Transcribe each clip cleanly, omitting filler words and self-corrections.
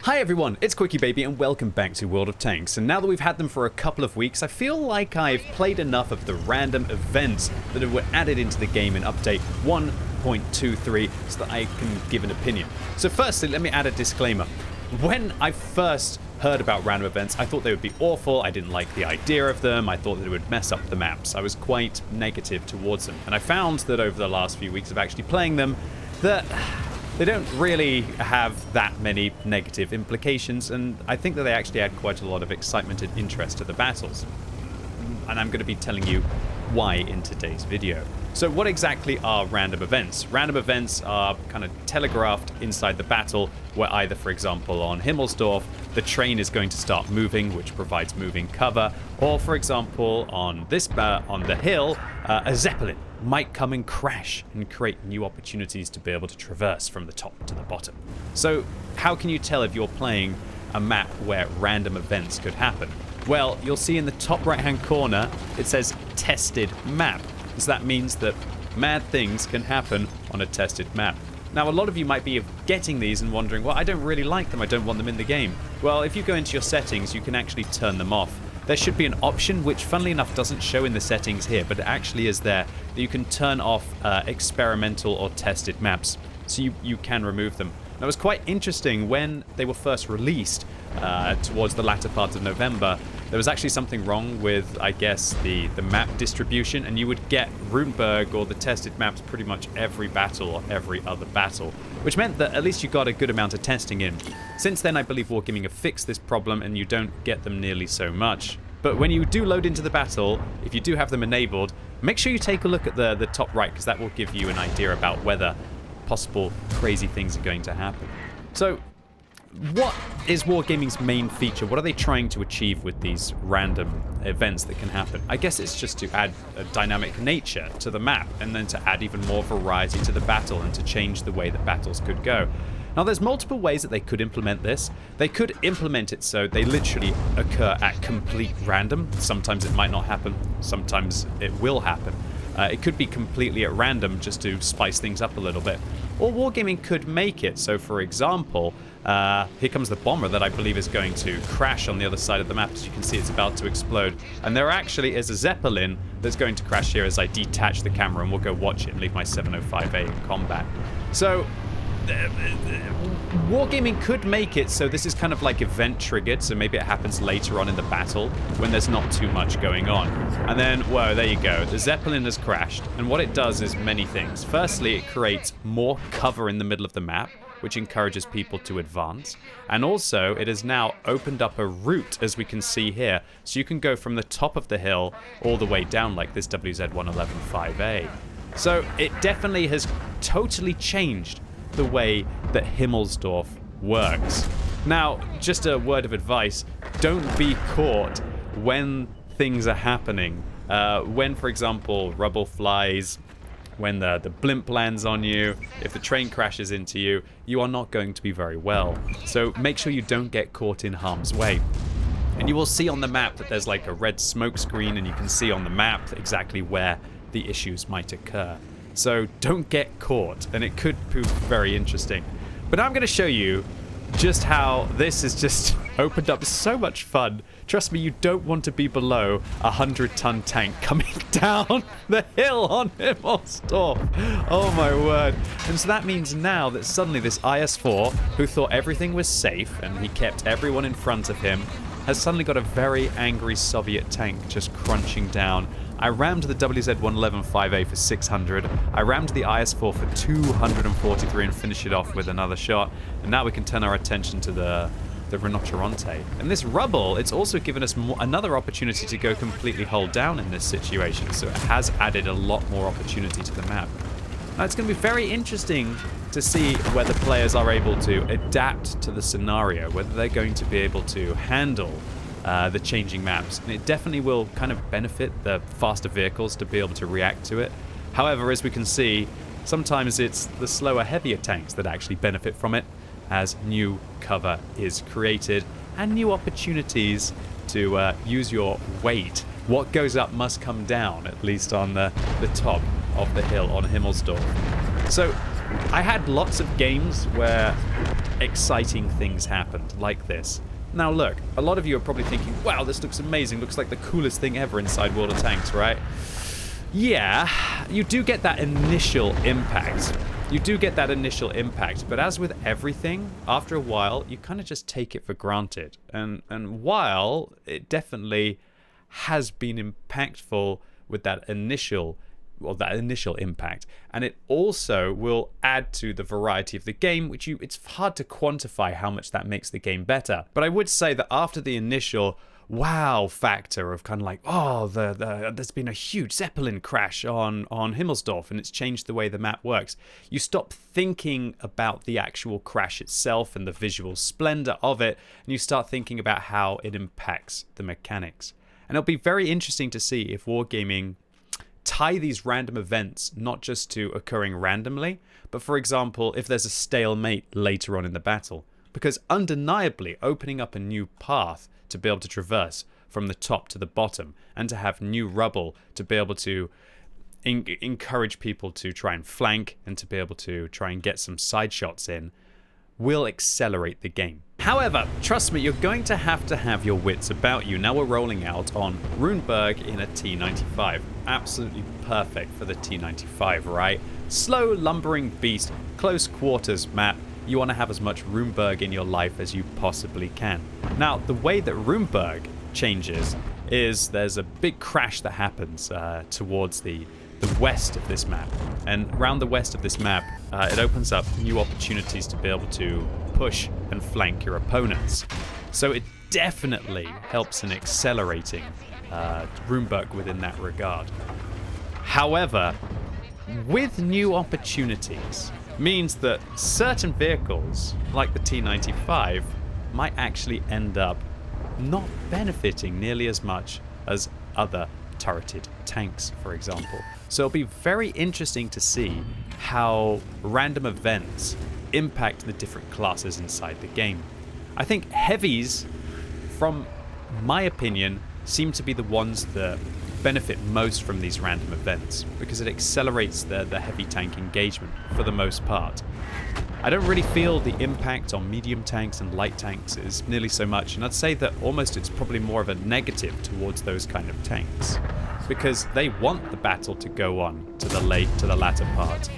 Hi everyone, it's QuickyBaby and welcome back to World of Tanks. And now that we've had them for a couple of weeks, I feel like I've played enough of the random events that were added into the game in update 1.23 so that I can give an opinion. So firstly, let me add a disclaimer. When I first heard about random events, I thought they would be awful. I didn't like the idea of them. I thought that it would mess up the maps. I was quite negative towards them. And I found that over the last few weeks of actually playing them, that they don't really have that many negative implications, and I think that they actually add quite a lot of excitement and interest to the battles. And I'm going to be telling you why in today's video. So what exactly are random events? Random events are kind of telegraphed inside the battle, where either, for example, on Himmelsdorf, the train is going to start moving, which provides moving cover, or, for example, on the hill, a Zeppelin might come and crash and create new opportunities to be able to traverse from the top to the bottom. So how can you tell if you're playing a map where random events could happen? Well, you'll see in the top right hand corner it says tested map. So that means that mad things can happen on a tested map. Now, a lot of you might be getting these and wondering, well, I don't really like them, I don't want them in the game. Well, if you go into your settings, you can actually turn them off. There should be an option, which funnily enough doesn't show in the settings here, but it actually is there, that you can turn off experimental or tested maps. So you can remove them. Now, it was quite interesting when they were first released towards the latter part of November. There was actually something wrong with, I guess, the map distribution, and you would get Ruinberg or the tested maps pretty much every battle or every other battle, which meant that at least you got a good amount of testing in. Since then, I believe Wargaming have fixed this problem and you don't get them nearly so much. But when you do load into the battle, if you do have them enabled, make sure you take a look at the top right, because that will give you an idea about whether possible crazy things are going to happen. So what is Wargaming's main feature? What are they trying to achieve with these random events that can happen? I guess it's just to add a dynamic nature to the map, and then to add even more variety to the battle and to change the way that battles could go. Now, there's multiple ways that they could implement this. They could implement it so they literally occur at complete random. Sometimes it might not happen. Sometimes it will happen. It could be completely at random just to spice things up a little bit. Or Wargaming could make it so, for example, here comes the bomber that I believe is going to crash on the other side of the map. As you can see, it's about to explode. And there actually is a Zeppelin that's going to crash here as I detach the camera, and we'll go watch it and leave my 705A in combat. So Wargaming could make it so this is kind of like event triggered, so maybe it happens later on in the battle when there's not too much going on. And then, whoa, there you go. The Zeppelin has crashed, and what it does is many things. Firstly, it creates more cover in the middle of the map, which encourages people to advance. And also, it has now opened up a route, as we can see here, so you can go from the top of the hill all the way down like this WZ-111-5A. So it definitely has totally changed the way that Himmelsdorf works. Now, just a word of advice, don't be caught when things are happening. When, for example, rubble flies, when the blimp lands on you, if the train crashes into you, you are not going to be very well. So make sure you don't get caught in harm's way. And you will see on the map that there's like a red smoke screen, and you can see on the map exactly where the issues might occur. So don't get caught, and it could prove very interesting. But I'm going to show you just how this has just opened up. So much fun. Trust me, you don't want to be below a 100-ton tank coming down the hill on Himmelsdorf. Oh my word. And so that means now that suddenly this IS-4, who thought everything was safe and he kept everyone in front of him, has suddenly got a very angry Soviet tank just crunching down. I rammed the WZ-111-5A for 600. I rammed the IS-4 for 243 and finished it off with another shot. And now we can turn our attention to the Rinoceronte. And this rubble, it's also given us another opportunity to go completely hull down in this situation. So it has added a lot more opportunity to the map. Now, it's going to be very interesting to see whether players are able to adapt to the scenario, whether they're going to be able to handle the changing maps. And it definitely will kind of benefit the faster vehicles to be able to react to it. However, as we can see, sometimes it's the slower, heavier tanks that actually benefit from it, as new cover is created and new opportunities to use your weight. What goes up must come down, at least on the top of the hill on Himmelsdorf. So I had lots of games where exciting things happened, like this. Now look, a lot of you are probably thinking, wow, this looks amazing, looks like the coolest thing ever inside World of Tanks, right? Yeah, you do get that initial impact. You do get that initial impact, but as with everything, after a while, you kind of just take it for granted. And while it definitely has been impactful with that initial impact, and it also will add to the variety of the game, which it's hard to quantify how much that makes the game better. But I would say that after the initial wow factor of kind of like, oh, there's been a huge Zeppelin crash on Himmelsdorf and it's changed the way the map works, you stop thinking about the actual crash itself and the visual splendor of it, and you start thinking about how it impacts the mechanics. And it'll be very interesting to see if Wargaming tie these random events not just to occurring randomly, but for example, if there's a stalemate later on in the battle. Because undeniably, opening up a new path to be able to traverse from the top to the bottom and to have new rubble to be able to encourage people to try and flank and to be able to try and get some side shots in will accelerate the game. However, trust me, you're going to have your wits about you. Now we're rolling out on Ruinberg in a T95. Absolutely perfect for the T95, right? Slow, lumbering beast, close quarters map. You want to have as much Ruinberg in your life as you possibly can. Now, the way that Ruinberg changes is there's a big crash that happens towards the west of this map. And around the west of this map, it opens up new opportunities to be able to push and flank your opponents. So it definitely helps in accelerating Ruinberg within that regard. However, with new opportunities, means that certain vehicles, like the T95, might actually end up not benefiting nearly as much as other turreted tanks, for example. So it'll be very interesting to see how random events impact the different classes inside the game. I think heavies, from my opinion, seem to be the ones that benefit most from these random events because it accelerates the heavy tank engagement for the most part. I don't really feel the impact on medium tanks and light tanks is nearly so much, and I'd say that almost it's probably more of a negative towards those kind of tanks because they want the battle to go on to the latter part.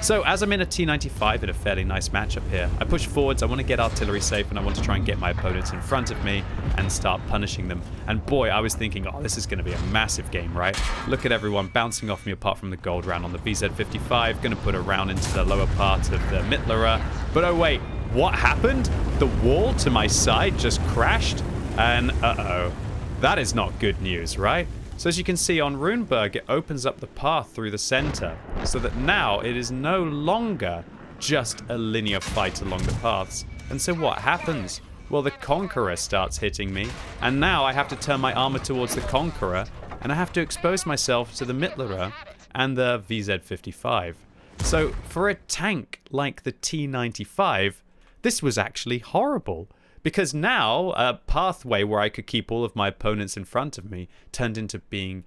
So as I'm in a T95 in a fairly nice matchup here, I push forwards, I want to get artillery safe, and I want to try and get my opponents in front of me and start punishing them. And boy, I was thinking, oh, this is going to be a massive game, right? Look at everyone bouncing off me apart from the gold round on the VZ55, going to put a round into the lower part of the Mittlerer. But oh wait, what happened? The wall to my side just crashed? And uh-oh, that is not good news, right? So as you can see on Ruinberg, it opens up the path through the center so that now it is no longer just a linear fight along the paths. And so what happens? Well, the Conqueror starts hitting me, and now I have to turn my armor towards the Conqueror, and I have to expose myself to the Mittlerer and the VZ55. So for a tank like the T95, this was actually horrible. Because now a pathway where I could keep all of my opponents in front of me turned into being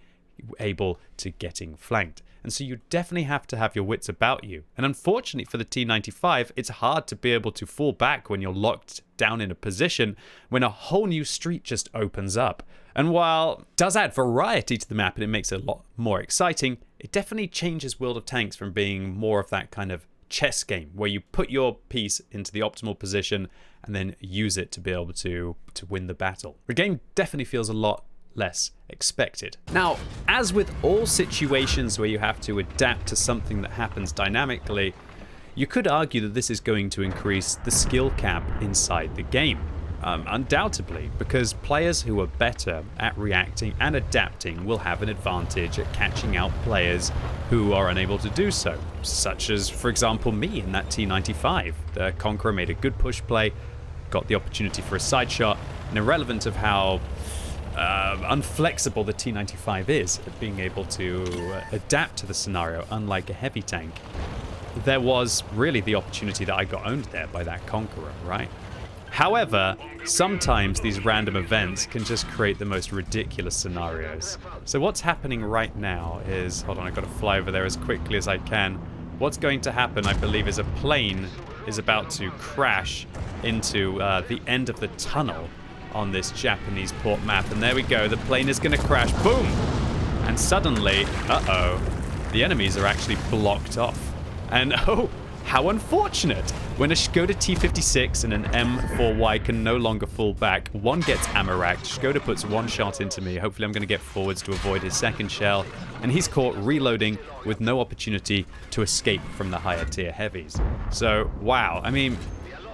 able to getting flanked. And so you definitely have to have your wits about you. And unfortunately for the T95, it's hard to be able to fall back when you're locked down in a position when a whole new street just opens up. And while it does add variety to the map and it makes it a lot more exciting, it definitely changes World of Tanks from being more of that kind of chess game where you put your piece into the optimal position and then use it to be able to win the battle. The game definitely feels a lot less expected. Now, as with all situations where you have to adapt to something that happens dynamically, you could argue that this is going to increase the skill cap inside the game. Undoubtedly, because players who are better at reacting and adapting will have an advantage at catching out players who are unable to do so, such as, for example, me in that T95. The Conqueror made a good push play, got the opportunity for a side shot, and irrelevant of how unflexible the T95 is at being able to adapt to the scenario, unlike a heavy tank, there was really the opportunity that I got owned there by that Conqueror, right? However, sometimes these random events can just create the most ridiculous scenarios. So what's happening right now is, hold on, I've got to fly over there as quickly as I can. what's going to happen, I believe, is a plane is about to crash into the end of the tunnel on this Japanese port map. And there we go. The plane is going to crash. Boom! And suddenly, the enemies are actually blocked off. And oh, how unfortunate. When a Skoda T56 and an M4Y can no longer fall back, one gets ammo racked. Skoda puts one shot into me. Hopefully I'm going to get forwards to avoid his second shell. And he's caught reloading with no opportunity to escape from the higher tier heavies. So, wow. I mean,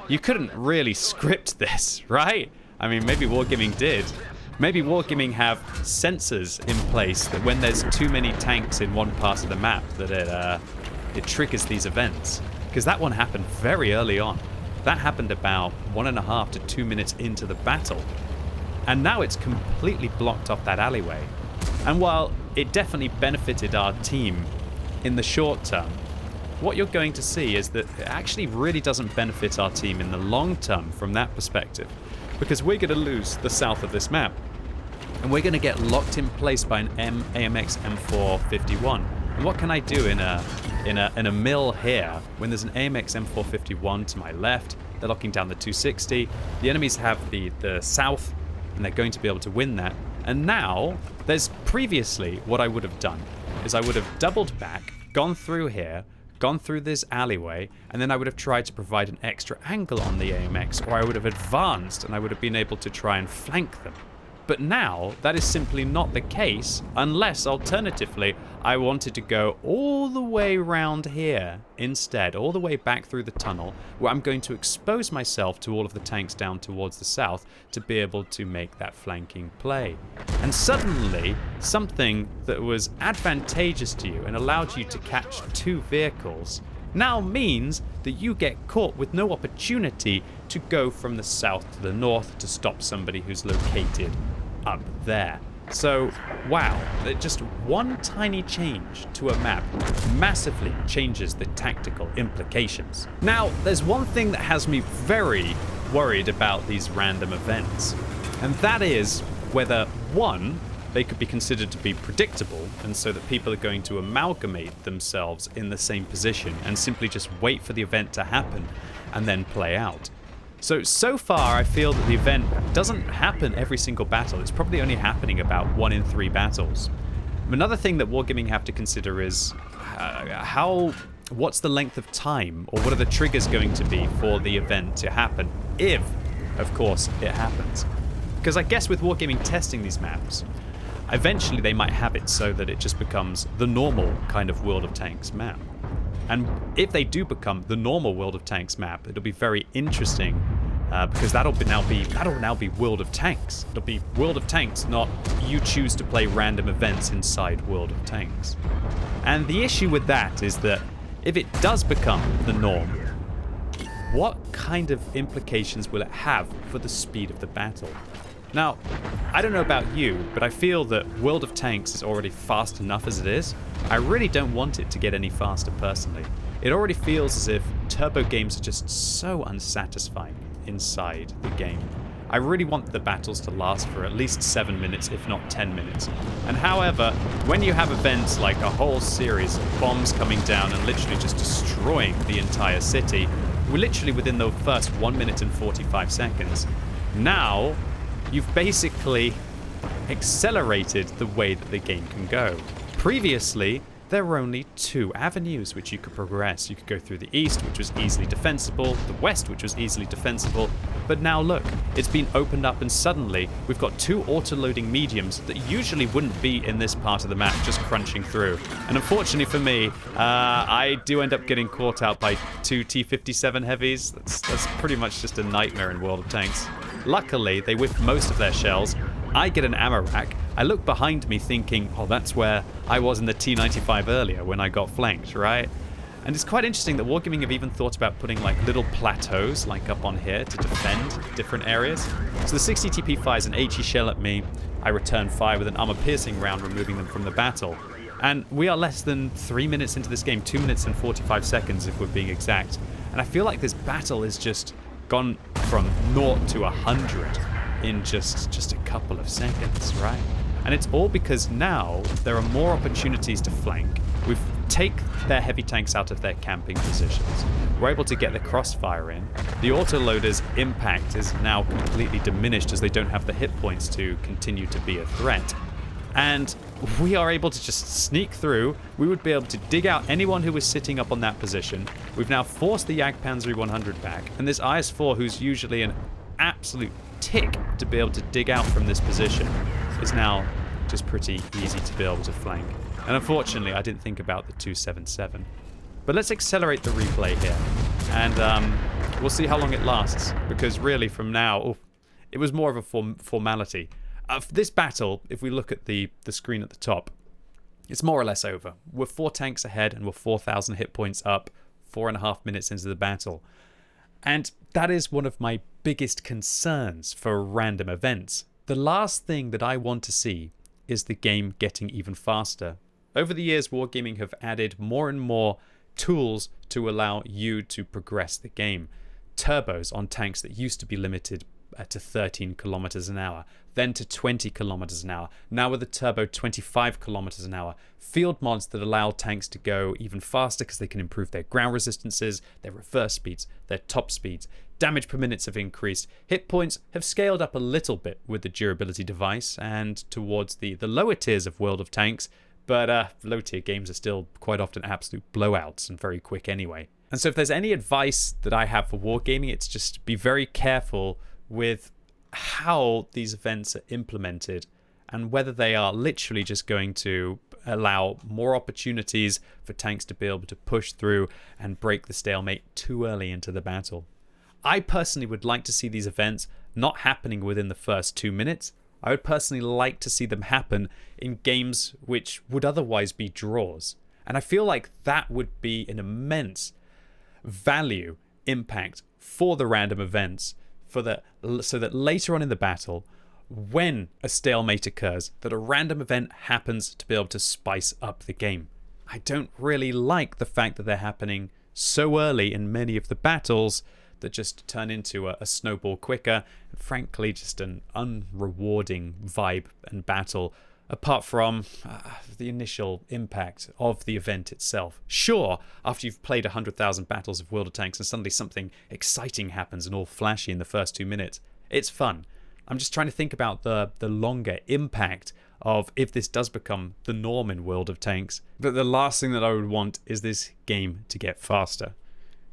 you couldn't really script this, right? I mean, maybe Wargaming did. Maybe Wargaming have sensors in place that when there's too many tanks in one part of the map that it triggers these events. Because that one happened very early on. That happened about 1.5 to 2 minutes into the battle. And now it's completely blocked off that alleyway. And while it definitely benefited our team in the short term, what you're going to see is that it actually really doesn't benefit our team in the long term from that perspective. Because we're going to lose the south of this map. And we're going to get locked in place by an AMX M451. And what can I do in a mill here when there's an AMX M451 to my left? They're locking down the 260. The enemies have the south, and they're going to be able to win that. And now, there's previously what I would have done is I would have doubled back, gone through here, gone through this alleyway, and then I would have tried to provide an extra angle on the AMX, or I would have advanced and I would have been able to try and flank them. But now, that is simply not the case, unless, alternatively, I wanted to go all the way round here instead, all the way back through the tunnel, where I'm going to expose myself to all of the tanks down towards the south to be able to make that flanking play. And suddenly, something that was advantageous to you and allowed you to catch two vehicles now means that you get caught with no opportunity to go from the south to the north to stop somebody who's located up there. So, wow, just one tiny change to a map massively changes the tactical implications. Now, there's one thing that has me very worried about these random events, and that is whether, one, they could be considered to be predictable, and so that people are going to amalgamate themselves in the same position and simply just wait for the event to happen and then play out. So far, I feel that the event doesn't happen every single battle. It's probably only happening about 1 in 3 battles. Another thing that Wargaming have to consider is what's the length of time, or what are the triggers going to be for the event to happen, if, of course, it happens. Because I guess with Wargaming testing these maps, eventually they might have it so that it just becomes the normal kind of World of Tanks map. And if they do become the normal World of Tanks map, it'll be very interesting because that'll now be World of Tanks. It'll be World of Tanks, not you choose to play random events inside World of Tanks. And the issue with that is that if it does become the norm, what kind of implications will it have for the speed of the battle? Now, I don't know about you, but I feel that World of Tanks is already fast enough as it is. I really don't want it to get any faster personally. It already feels as if turbo games are just so unsatisfying inside the game. I really want the battles to last for at least 7 minutes, if not 10 minutes. And however, when you have events like a whole series of bombs coming down and literally just destroying the entire city, we're literally within the first 1 minute and 45 seconds. Now, you've basically accelerated the way that the game can go. Previously, there were only 2 avenues which you could progress. You could go through the east, which was easily defensible, the west, which was easily defensible, but now look, it's been opened up and suddenly we've got 2 auto-loading mediums that usually wouldn't be in this part of the map just crunching through. And unfortunately for me, I do end up getting caught out by 2 T57 heavies. That's pretty much just a nightmare in World of Tanks. Luckily, they whip most of their shells. I get an ammo rack. I look behind me thinking, oh, that's where I was in the T95 earlier when I got flanked, right? And it's quite interesting that Wargaming have even thought about putting like little plateaus like up on here to defend different areas. So the 60 TP fires an HE shell at me. I return fire with an armor-piercing round, removing them from the battle. And we are less than 3 minutes into this game, 2 minutes and 45 seconds if we're being exact. And I feel like this battle is just gone from 0 to 100 in just a couple of seconds, right? And it's all because now there are more opportunities to flank. We've take their heavy tanks out of their camping positions. We're able to get the crossfire in. The autoloader's impact is now completely diminished as they don't have the hit points to continue to be a threat. And we are able to just sneak through. We would be able to dig out anyone who was sitting up on that position. We've now forced the Jagdpanzer 100 back, and this IS-4, who's usually an absolute tick to be able to dig out from this position, is now just pretty easy to be able to flank. And unfortunately, I didn't think about the 277. But let's accelerate the replay here, and we'll see how long it lasts, because really from now, it was more of a formality. This battle, if we look at the screen at the top, it's more or less over. We're 4 tanks ahead and we're 4,000 hit points up 4.5 minutes into the battle. And that is one of my biggest concerns for random events. The last thing that I want to see is the game getting even faster. Over the years, Wargaming have added more and more tools to allow you to progress the game. Turbos on tanks that used to be limited to 13 kilometers an hour, then to 20 kilometers an hour, now with the turbo 25 kilometers an hour. Field mods that allow tanks to go even faster because they can improve their ground resistances, their reverse speeds, their top speeds. Damage per minutes have increased. Hit points have scaled up a little bit with the durability device and towards the lower tiers of World of Tanks, but low tier games are still quite often absolute blowouts and very quick anyway. And so if there's any advice that I have for Wargaming, it's just be very careful with how these events are implemented and whether they are literally just going to allow more opportunities for tanks to be able to push through and break the stalemate too early into the battle. I personally would like to see these events not happening within the first 2 minutes. I would personally like to see them happen in games which would otherwise be draws. And I feel like that would be an immense value impact for the random events, so that later on in the battle, when a stalemate occurs, that a random event happens to be able to spice up the game. I don't really like the fact that they're happening so early in many of the battles that just turn into a snowball quicker, and frankly just an unrewarding vibe and battle, apart from the initial impact of the event itself. Sure, after you've played 100,000 battles of World of Tanks and suddenly something exciting happens and all flashy in the first 2 minutes, it's fun. I'm just trying to think about the longer impact of if this does become the norm in World of Tanks. But the last thing that I would want is this game to get faster.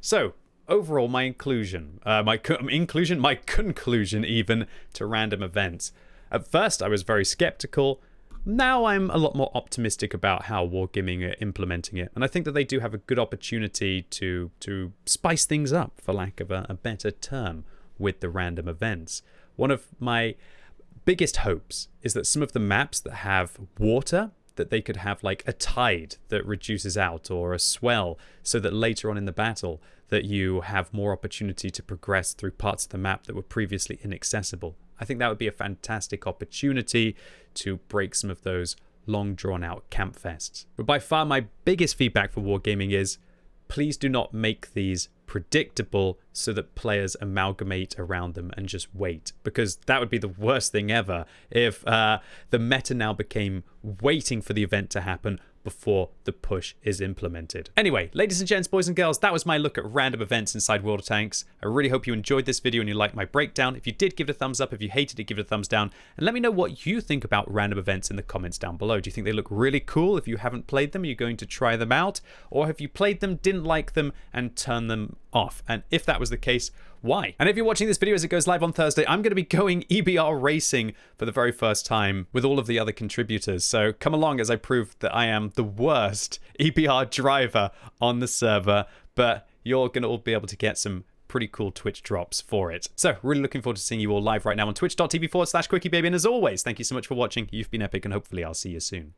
So, overall, my conclusion even to random events. At first, I was very skeptical. Now I'm a lot more optimistic about how Wargaming are implementing it, and I think that they do have a good opportunity to spice things up, for lack of a better term, with the random events. One of my biggest hopes is that some of the maps that have water, that they could have like a tide that reduces out or a swell, so that later on in the battle that you have more opportunity to progress through parts of the map that were previously inaccessible. I think that would be a fantastic opportunity to break some of those long drawn out camp fests. But by far my biggest feedback for Wargaming is, please do not make these predictable so that players amalgamate around them and just wait, because that would be the worst thing ever if the meta now became waiting for the event to happen before the push is implemented. Anyway, ladies and gents, boys and girls, that was my look at random events inside World of Tanks. I really hope you enjoyed this video and you liked my breakdown. If you did, give it a thumbs up. If you hated it, give it a thumbs down. And let me know what you think about random events in the comments down below. Do you think they look really cool? If you haven't played them, are you going to try them out? Or have you played them, didn't like them, and turned them off? And if that was the case, why? And if you're watching this video as it goes live on Thursday, I'm going to be going EBR racing for the very first time with all of the other contributors. So come along as I prove that I am the worst EBR driver on the server, but you're going to all be able to get some pretty cool Twitch drops for it. So really looking forward to seeing you all live right now on twitch.tv/QuickyBaby. And as always, thank you so much for watching. You've been epic, and hopefully I'll see you soon.